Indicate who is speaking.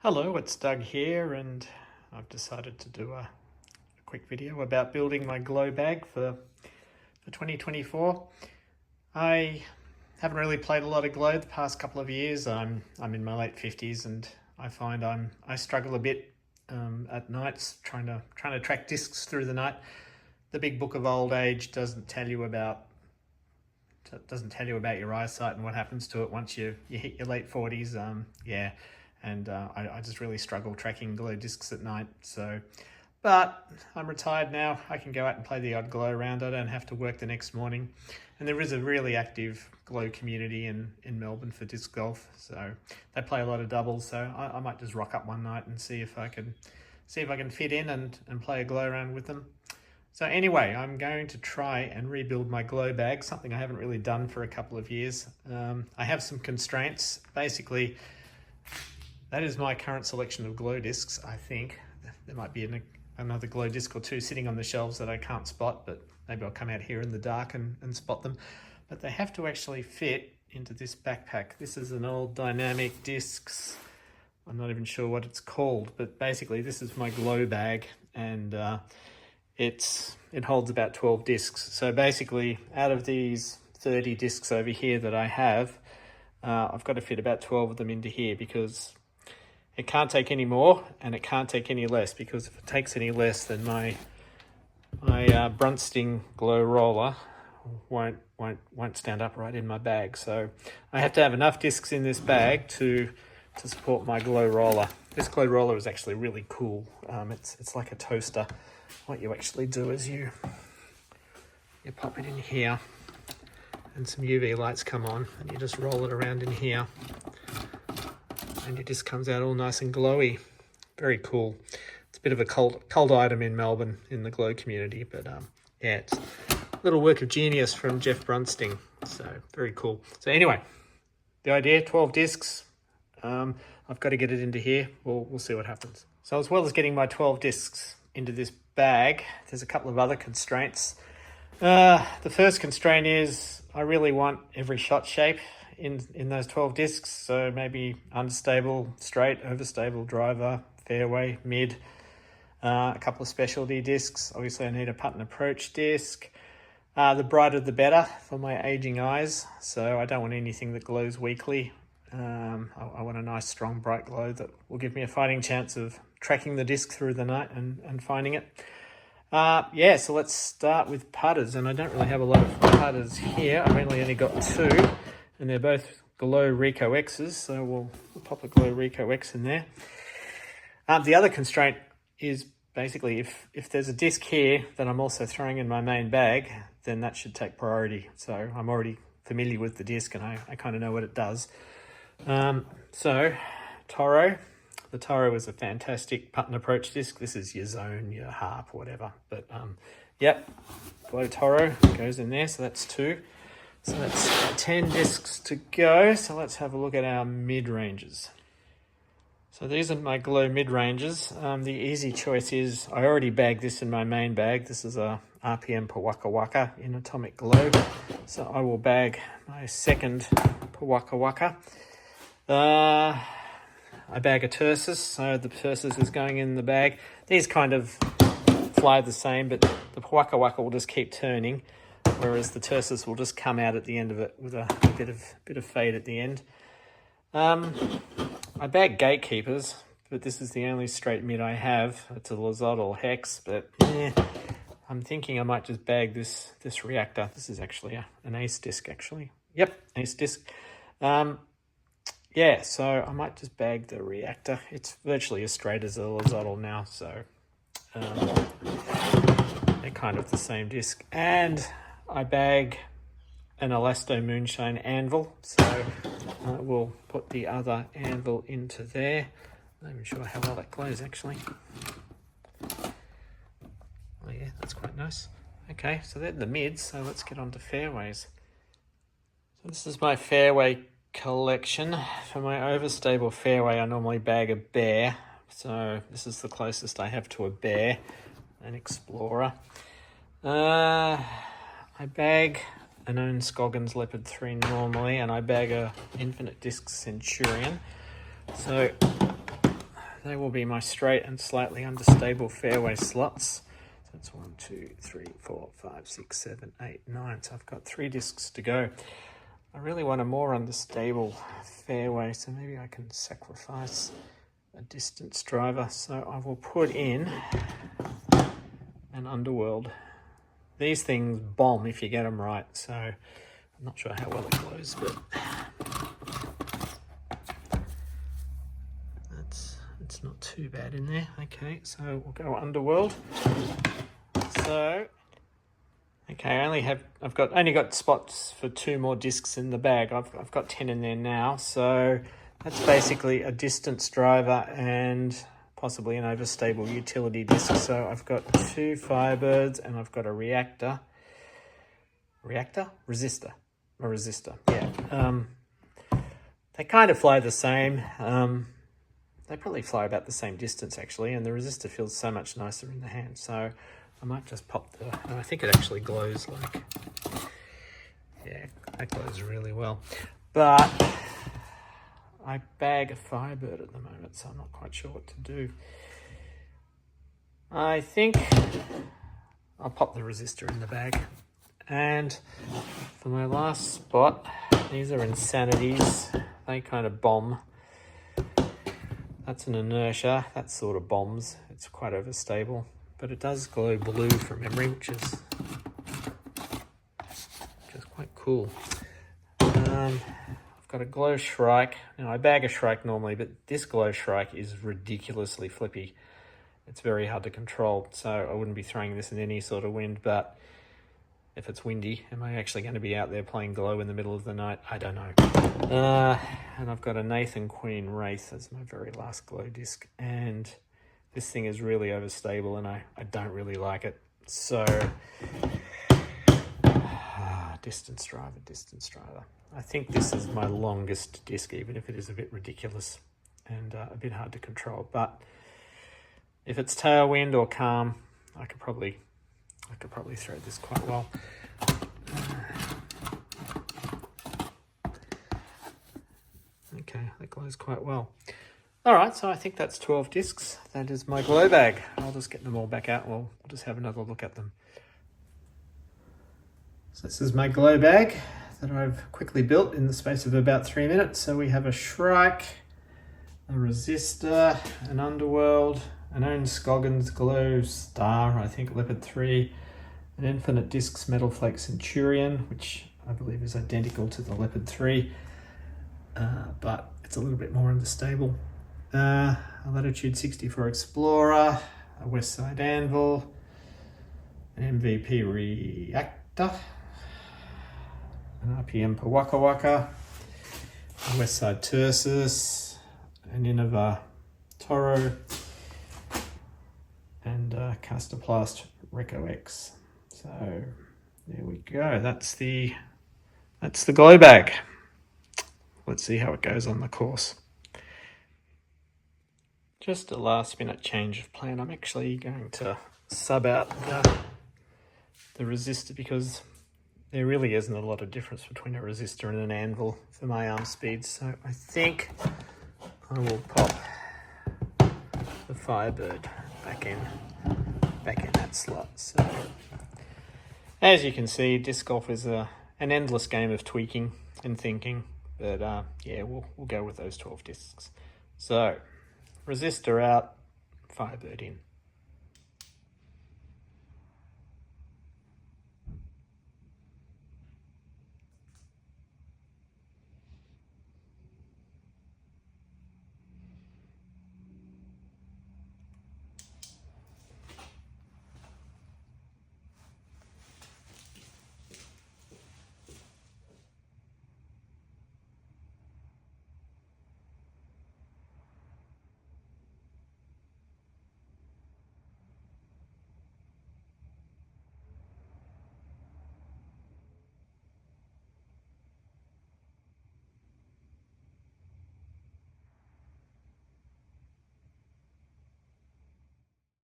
Speaker 1: Hello, it's Doug here, and I've decided to do a quick video about building my glow bag for 2024. I haven't really played a lot of glow the past couple of years. I'm in my late 50s, and I find I struggle a bit at nights trying to track discs through the night. The big book of old age doesn't tell you about your eyesight and what happens to it once you hit your late 40s. I just really struggle tracking glow discs at night. But I'm retired now. I can go out and play the odd glow round. I don't have to work the next morning. And there is a really active glow community in Melbourne for disc golf. So they play a lot of doubles. So I might just rock up one night and see if I can fit in and play a glow round with them. So anyway, I'm going to try and rebuild my glow bag, something I haven't really done for a couple of years. I have some constraints. Basically, that is my current selection of glow discs. I think there might be another glow disc or two sitting on the shelves that I can't spot, but maybe I'll come out here in the dark and spot them. But they have to actually fit into this backpack. This is an old Dynamic Discs. I'm not even sure what it's called, but basically this is my glow bag, and it holds about 12 discs. So basically, out of these 30 discs over here that I have, I've got to fit about 12 of them into here, because it can't take any more and it can't take any less, because if it takes any less, then my Brunsting glow roller won't stand upright in my bag. So I have to have enough discs in this bag to support my glow roller. This glow roller is actually really cool. It's like a toaster. What you actually do is you pop it in here, and some UV lights come on, and you just roll it around in here, and it just comes out all nice and glowy. Very cool. It's a bit of a cult item in Melbourne in the glow community, but yeah, it's a little work of genius from Jeff Brunsting. So very cool. So anyway, the idea: 12 discs. I've got to get it into here. We'll see what happens. So as well as getting my 12 discs into this bag, there's a couple of other constraints. The first constraint is I really want every shot shape in those 12 discs. So maybe understable, straight, overstable, driver, fairway, mid, a couple of specialty discs. Obviously I need a putt and approach disc. The brighter the better for my aging eyes. So I don't want anything that glows weakly. I want a nice, strong, bright glow that will give me a fighting chance of tracking the disc through the night and finding it. So let's start with putters, and I don't really have a lot of putters here. I've only got two, and they're both Glow Rico X's, so we'll pop a Glow Rico X in there. The other constraint is basically if there's a disc here that I'm also throwing in my main bag, then that should take priority. So I'm already familiar with the disc, and I kind of know what it does. So Toro. The Toro is a fantastic putt and approach disc. This is your zone, your harp, whatever. But Glow Toro goes in there, so that's two. So that's 10 discs to go. So let's have a look at our mid-ranges. So these are my Glow mid-ranges. The easy choice is, I already bagged this in my main bag. This is a RPM Pawaka Waka in Atomic Glow. So I will bag my second Pawaka Waka. I bag a Tersus, so the Tersus is going in the bag. These kind of fly the same, but the Pawaka Waka will just keep turning, whereas the Tersus will just come out at the end of it with a bit of fade at the end. I bag Gatekeepers, but this is the only straight mid I have. It's a Lazotl Hex, but I'm thinking I might just bag this Reactor. This is actually an Ace disc, actually. Yep, Ace disc. So I might just bag the Reactor. It's virtually as straight as a Lazotl now, so they're kind of the same disc. And I bag an Elasto Moonshine Anvil, so we'll put the other anvil into there. I'm not even sure how well that glows, actually. Oh yeah, that's quite nice. Okay, so they're the mids, so let's get on to fairways. So this is my fairway collection. For my overstable fairway, I normally bag a Bear, so this is the closest I have to a Bear, an Explorer. I bag an own Scoggins Leopard 3 normally, and I bag a Infinite Disc Centurion. So they will be my straight and slightly understable fairway slots. So that's 1, 2, 3, 4, 5, 6, 7, 8, 9. So I've got 3 discs to go. I really want a more understable fairway, so maybe I can sacrifice a distance driver. So I will put in an Underworld. These things bomb if you get them right, so I'm not sure how well it goes, but it's not too bad in there. Okay, so we'll go Underworld. So, okay, I've only got spots for 2 more discs in the bag. I've got 10 in there now, so that's basically a distance driver and possibly an overstable utility disc. So I've got 2 Firebirds and I've got a resistor. Yeah. They kind of fly the same. They probably fly about the same distance actually, and the resistor feels so much nicer in the hand. So I might just pop I think it actually glows like, yeah, that glows really well. But I bag a Firebird at the moment, so I'm not quite sure what to do. I think I'll pop the resistor in the bag. And for my last spot, these are Insanities. They kind of bomb. That's an Inertia. That sort of bombs. It's quite overstable, but it does glow blue from memory, which is quite cool. I've got a Glow Shrike. Now I bag a Shrike normally, but this Glow Shrike is ridiculously flippy. It's very hard to control, so I wouldn't be throwing this in any sort of wind, but if it's windy, am I actually going to be out there playing Glow in the middle of the night? I don't know. And I've got a Nathan Queen Wraith as my very last Glow disc, and this thing is really overstable and I don't really like it. So, distance driver. I think this is my longest disc, even if it is a bit ridiculous and a bit hard to control. But if it's tailwind or calm, I could probably throw this quite well. Okay, that glows quite well. All right, so I think that's 12 discs. That is my glow bag. I'll just get them all back out. We'll just have another look at them. So this is my glow bag that I've quickly built in the space of about 3 minutes. So we have a Shrike, a Resistor, an Underworld, an Own Scoggins Glow Star, I think Leopard 3, an Infinite Discs Metal Flake Centurion, which I believe is identical to the Leopard 3, but it's a little bit more unstable. A Latitude 64 Explorer, a Westside Anvil, an MVP Reactor, an RPM Waka Waka, a Westside Tursus, an Innova Toro, and Casterplast Reco X. So there we go. That's the glow bag. Let's see how it goes on the course. Just a last minute change of plan. I'm actually going to sub out the resistor because there really isn't a lot of difference between a resistor and an anvil for my arm speed. So I think I will pop the Firebird back in that slot. So as you can see, disc golf is an endless game of tweaking and thinking, but yeah, we'll go with those 12 discs. So resistor out, Firebird in.